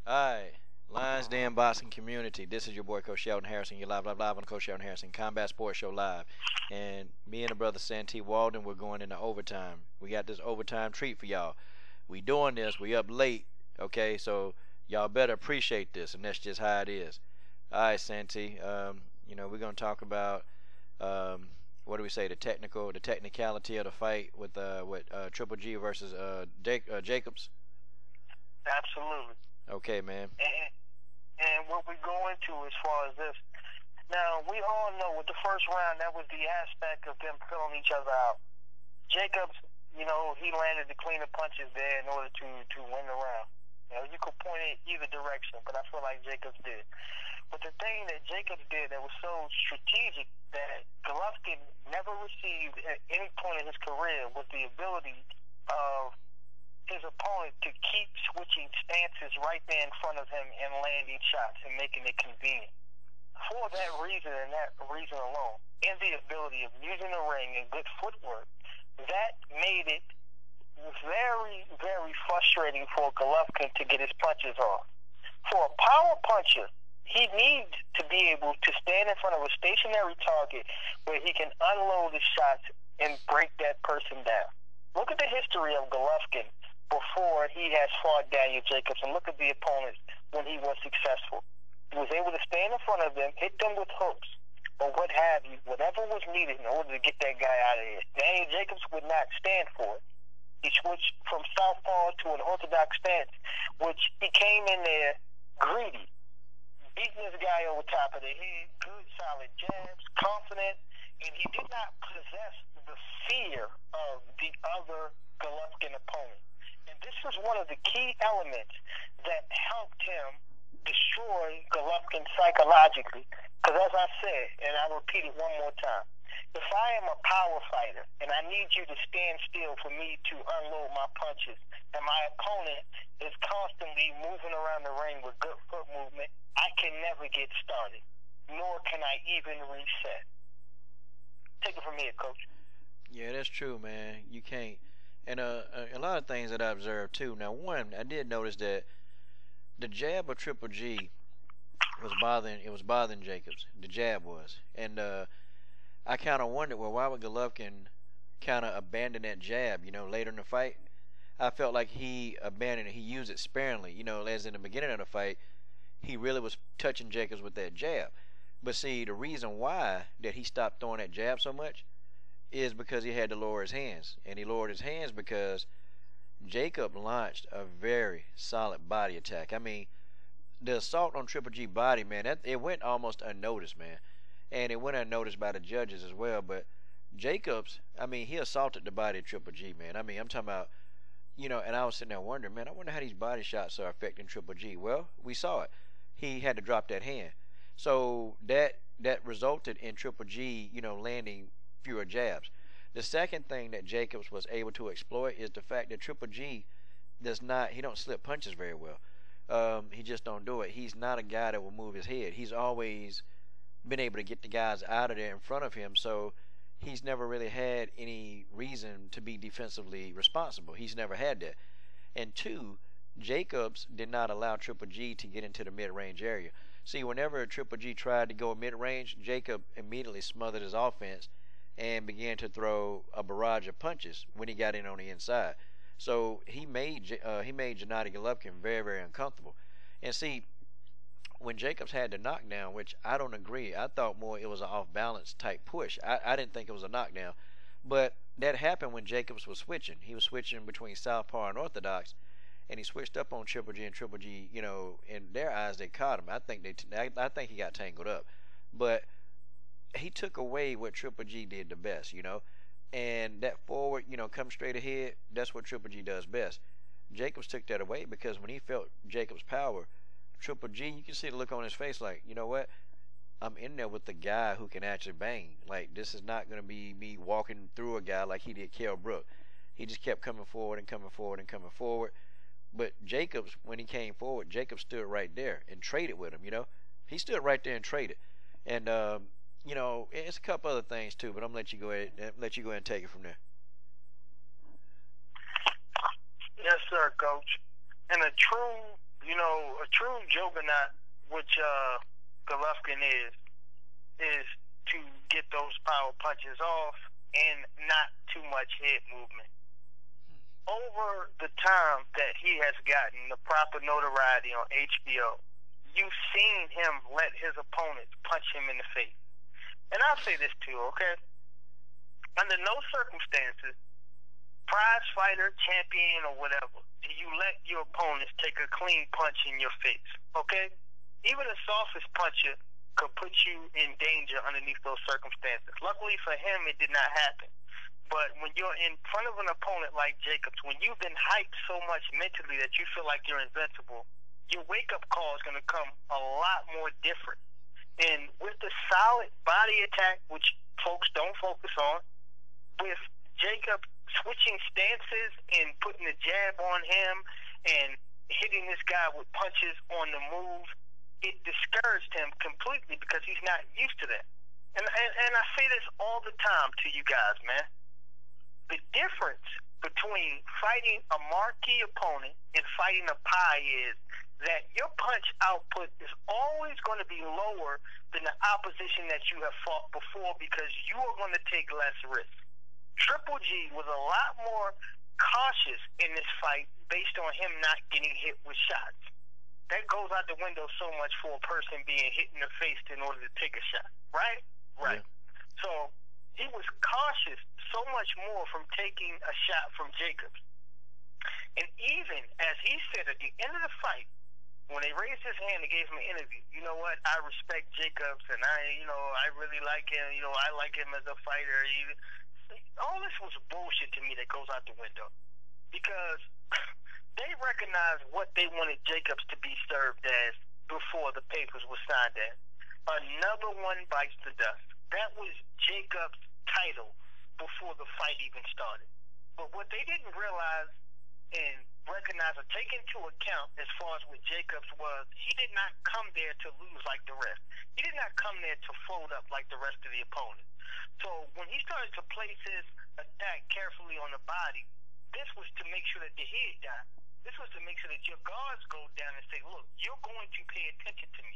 Alright, Lions Den Boxing Community. This is your boy Coach Sheldon Harrison. You're live on the Coach Sheldon Harrison Combat Sports Show live. And me and the brother Santee Walden, we're going into overtime. We got this overtime treat for y'all. We doing this, we up late, okay? So y'all better appreciate this, and that's just how it is. Alright, Santee, we're gonna talk about what do we say, the technicality of the fight with Triple G versus Jacobs. Absolutely. Okay, man. And what we go into as far as this, now we all know with the first round that was the aspect of them filling each other out. Jacobs, he landed the cleaner punches there in order to win the round. You could point it either direction, but I feel like Jacobs did. But the thing that Jacobs did that was so strategic that Golovkin never received at any point in his career was the ability of his opponent to keep switching stances right there in front of him and landing shots and making it convenient. For that reason and that reason alone, and the ability of using the ring and good footwork, that made it very, very frustrating for Golovkin to get his punches off. For a power puncher, he needs to be able to stand in front of a stationary target where he can unload his shots and break that person down. Look at the history of Golovkin before he has fought Daniel Jacobs, and look at the opponents when he was successful. He was able to stand in front of them, hit them with hooks, or what have you, whatever was needed in order to get that guy out of there. Daniel Jacobs would not stand for it. He switched from southpaw to an orthodox stance, which he came in there greedy, beating this guy over top of the head, good solid jabs, confident, and he did not possess the fear of the other Golovkin opponent. And this was one of the key elements that helped him destroy Golovkin psychologically. Because as I said, and I'll repeat it one more time, if I am a power fighter and I need you to stand still for me to unload my punches, and my opponent is constantly moving around the ring with good foot movement, I can never get started, nor can I even reset. Take it from here, Coach. Yeah, that's true, man. You can't. And a lot of things that I observed too. Now, one, I did notice that the jab of Triple G was bothering Jacobs. The jab was, and I kind of wondered, well, why would Golovkin kind of abandon that jab? Later in the fight, I felt like he abandoned it. He used it sparingly. As in the beginning of the fight, he really was touching Jacobs with that jab. But see, the reason why that he stopped throwing that jab so much is because he had to lower his hands. And he lowered his hands because Jacob launched a very solid body attack. I mean, the assault on Triple G body, man, it went almost unnoticed, man. And it went unnoticed by the judges as well. But Jacobs, I mean, he assaulted the body of Triple G, man. I mean, I'm talking about, and I was sitting there wondering, man, I wonder how these body shots are affecting Triple G. Well, we saw it. He had to drop that hand. So that resulted in Triple G, landing fewer jabs. The second thing that Jacobs was able to exploit is the fact that Triple G he don't slip punches very well. He just don't do it. He's not a guy that will move his head. He's always been able to get the guys out of there in front of him, so he's never really had any reason to be defensively responsible. He's never had that. And two, Jacobs did not allow Triple G to get into the mid-range area. See, whenever Triple G tried to go mid-range, Jacob immediately smothered his offense and began to throw a barrage of punches when he got in on the inside. So he made Gennady Golovkin very, very uncomfortable. And see, when Jacobs had the knockdown, which I don't agree, I thought more it was an off-balance type push. I didn't think it was a knockdown. But that happened when Jacobs was switching. He was switching between southpaw and orthodox, and he switched up on Triple G, and Triple G, in their eyes, they caught him. I think he got tangled up. But he took away what Triple G did the best, and that forward, come straight ahead, that's what Triple G does best. Jacobs took that away because when he felt Jacobs' power, Triple G, you can see the look on his face like, you know what, I'm in there with the guy who can actually bang. Like, this is not going to be me walking through a guy like he did Kell Brook. He just kept coming forward and coming forward and coming forward. But Jacobs, when he came forward, Jacobs stood right there and traded with him, He stood right there and traded. And it's a couple other things too, but I'm gonna let you go ahead and take it from there. Yes, sir, Coach. And a true juggernaut, which Golovkin is to get those power punches off and not too much head movement. Over the time that he has gotten the proper notoriety on HBO, you've seen him let his opponents punch him in the face. And I'll say this too, okay? Under no circumstances, prize fighter, champion, or whatever, do you let your opponents take a clean punch in your face, okay? Even the softest puncher could put you in danger underneath those circumstances. Luckily for him, it did not happen. But when you're in front of an opponent like Jacobs, when you've been hyped so much mentally that you feel like you're invincible, your wake-up call is going to come a lot more different. And with the solid body attack, which folks don't focus on, with Jacobs switching stances and putting the jab on him and hitting this guy with punches on the move, it discouraged him completely because he's not used to that. And I say this all the time to you guys, man. The difference between fighting a marquee opponent and fighting a pie is that your punch output is always going to be lower than the opposition that you have fought before because you are going to take less risk. Triple G was a lot more cautious in this fight based on him not getting hit with shots. That goes out the window so much for a person being hit in the face in order to take a shot, right? Right. Yeah. So he was cautious so much more from taking a shot from Jacobs. And even as he said at the end of the fight, when they raised his hand and gave him an interview, you know what, I respect Jacobs and I really like him, I like him as a fighter. All this was bullshit to me that goes out the window. Because they recognized what they wanted Jacobs to be served as before the papers were signed as. Another one bites the dust. That was Jacobs' title before the fight even started. But what they didn't realize and recognize or take into account as far as what Jacobs was, he did not come there to lose like the rest. He did not come there to fold up like the rest of the opponent. So when he started to place his attack carefully on the body, this was to make sure that the head died. This was to make sure that your guards go down and say, look, you're going to pay attention to me.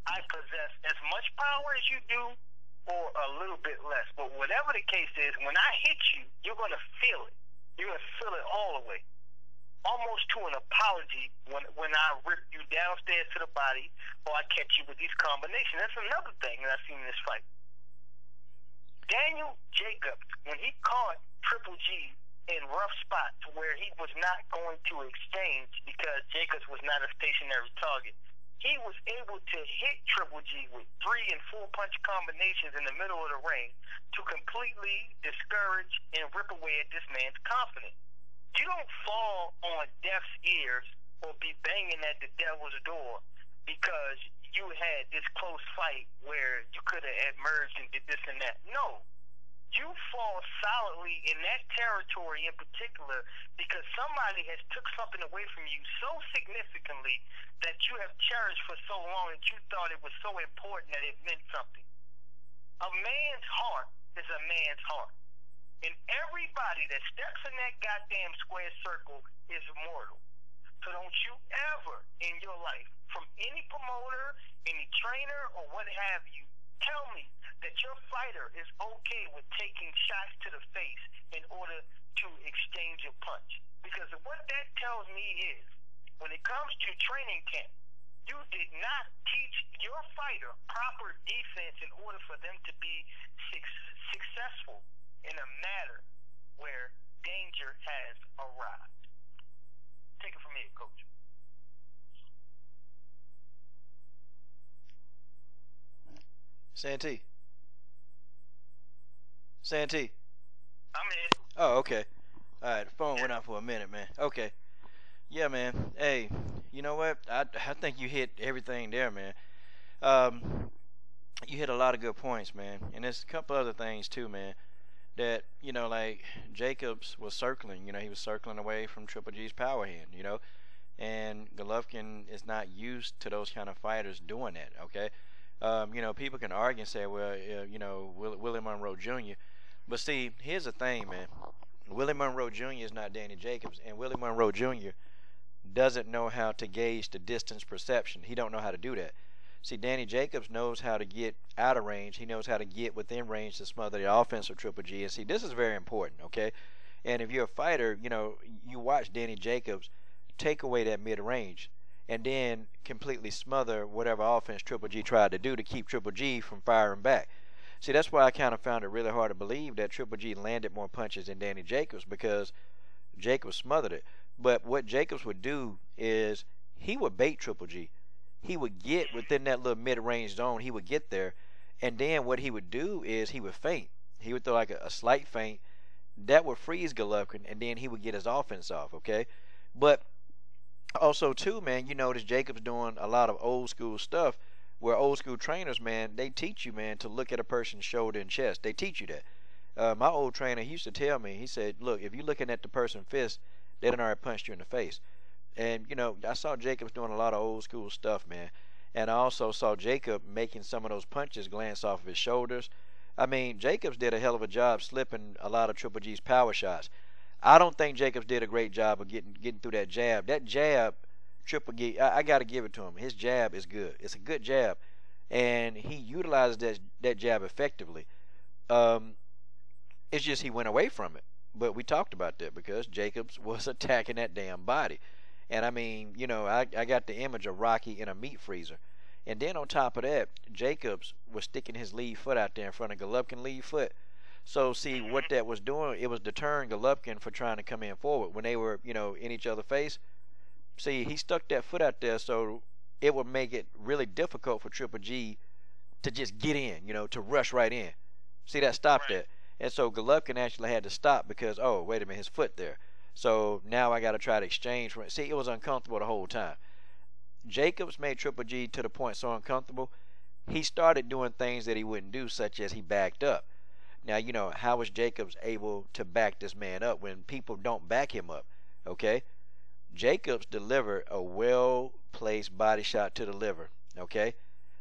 I possess as much power as you do or a little bit less. But whatever the case is, when I hit you, you're going to feel it. You're going to feel it all the way. Almost to an apology when I rip you downstairs to the body or I catch you with these combinations. That's another thing that I've seen in this fight. Daniel Jacobs, when he caught Triple G in rough spots where he was not going to exchange because Jacobs was not a stationary target, he was able to hit Triple G with 3 and 4 punch combinations in the middle of the ring to completely discourage and rip away at this man's confidence. You don't fall on deaf's ears or be banging at the devil's door because you had this close fight where you could have emerged and did this and that. No. You fall solidly in that territory in particular because somebody has took something away from you so significantly that you have cherished for so long that you thought it was so important that it meant something. A man's heart is a man's heart. And everybody that steps in that goddamn square circle is mortal. So don't you ever in your life, from any promoter, any trainer, or what have you, tell me that your fighter is okay with taking shots to the face in order to exchange a punch. Because what that tells me is, when it comes to training camp, you did not teach your fighter proper defense in order for them to be successful in a matter where danger has arrived. Take it from here, Coach. Santee. Santee. I'm in. Oh, okay. All right, the phone went out for a minute, man. Okay. Yeah, man. Hey, you know what? I think you hit everything there, man. You hit a lot of good points, man. And there's a couple other things, too, man, that, like Jacobs was circling. He was circling away from Triple G's power hand, and Golovkin is not used to those kind of fighters doing that, okay? People can argue and say, well, Willie Monroe Jr., but see, here's the thing, man. Willie Monroe Jr. is not Danny Jacobs, and Willie Monroe Jr. doesn't know how to gauge the distance perception. He don't know how to do that. See, Danny Jacobs knows how to get out of range. He knows how to get within range to smother the offense of Triple G. And see, this is very important, okay? And if you're a fighter, you know, you watch Danny Jacobs take away that mid-range and then completely smother whatever offense Triple G tried to do to keep Triple G from firing back. See, that's why I kind of found it really hard to believe that Triple G landed more punches than Danny Jacobs, because Jacobs smothered it. But what Jacobs would do is he would bait Triple G. He would get within that little mid-range zone. He would get there, and then what he would do is he would feint. He would throw like a slight feint. That would freeze Golovkin, and then he would get his offense off, okay? But also, too, man, you notice Jacobs doing a lot of old school stuff where old school trainers, man, they teach you, man, to look at a person's shoulder and chest. They teach you that. My old trainer, he used to tell me, he said, look, if you're looking at the person's fist, they done already punched you in the face. And, you know, I saw Jacobs doing a lot of old school stuff, man. And I also saw Jacob making some of those punches glance off of his shoulders. I mean, Jacobs did a hell of a job slipping a lot of Triple G's power shots. I don't think Jacobs did a great job of getting through that jab. That jab, Triple G, I got to give it to him. His jab is good. It's a good jab. And he utilized that jab effectively. It's just he went away from it. But we talked about that because Jacobs was attacking that damn body. And I mean, you know, I got the image of Rocky in a meat freezer. And then on top of that, Jacobs was sticking his lead foot out there in front of Golovkin lead foot. So see what that was doing, it was deterring Golovkin for trying to come in forward when they were, you know, in each other's face. See, he stuck that foot out there so it would make it really difficult for Triple G to just get in, you know, to rush right in. See, that stopped that. And so Golovkin actually had to stop because, oh, wait a minute, his foot there. So now I got to try to exchange from it. See, it was uncomfortable the whole time. Jacobs made Triple G to the point so uncomfortable, he started doing things that he wouldn't do, such as he backed up. Now, you know, how was Jacobs able to back this man up when people don't back him up? Okay? Jacobs delivered a well-placed body shot to the liver. Okay?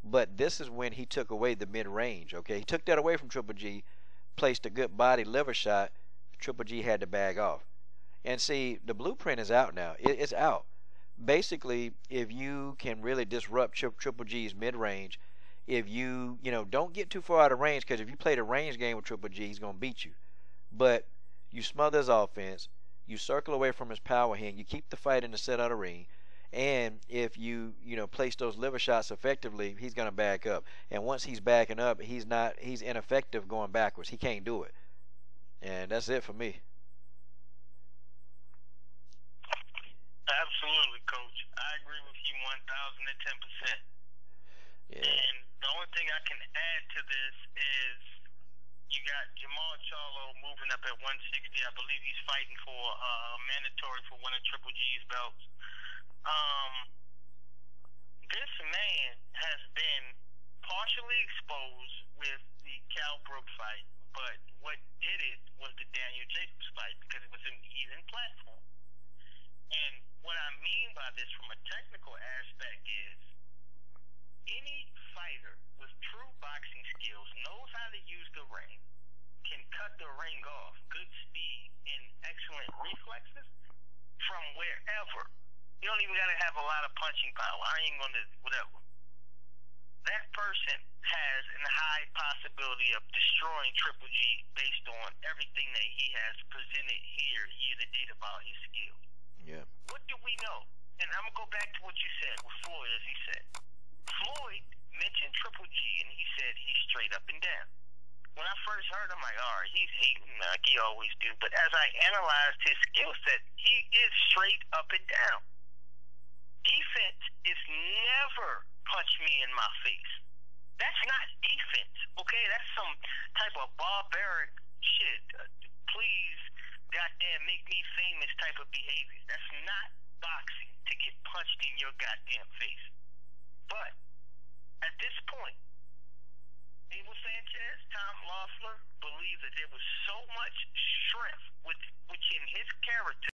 But this is when he took away the mid-range. Okay? He took that away from Triple G, placed a good body liver shot. Triple G had to bag off. And see, the blueprint is out now. It's out. Basically, if you can really disrupt Triple G's mid-range, if you know, don't get too far out of range, because if you play the range game with Triple G, he's going to beat you. But you smother his offense, you circle away from his power hand, you keep the fight in the center of the ring, and if you know, place those liver shots effectively, he's going to back up. And once he's backing up, he's ineffective going backwards. He can't do it. And that's it for me. Absolutely, Coach. I agree with you 1,010%. Yeah. And the only thing I can add to this is you got Jamal Charlo moving up at 160. I believe he's fighting for mandatory for one of Triple G's belts. This man has been partially exposed with the Cal Brook fight, but what did it was the Daniel Jacobs fight because it was an even platform. And what I mean by this from a technical aspect is any fighter with true boxing skills knows how to use the ring, can cut the ring off, good speed, and excellent reflexes from wherever. You don't even got to have a lot of punching power. I ain't going to, whatever. That person has a high possibility of destroying Triple G based on everything that he has presented here year to date about his skills. Yeah. What do we know? And I'm going to go back to what you said with Floyd, as he said. Floyd mentioned Triple G, and he said he's straight up and down. When I first heard him, I'm like, all right, he's hating like he always do. But as I analyzed his skill set, he is straight up and down. Defense is never punch me in my face. That's not defense, okay? That's some type of barbaric shit. Please, goddamn, make me famous type of behavior. That's not boxing to get punched in your goddamn face. But at this point, Abel Sanchez, Tom Loeffler believed that there was so much strength within his character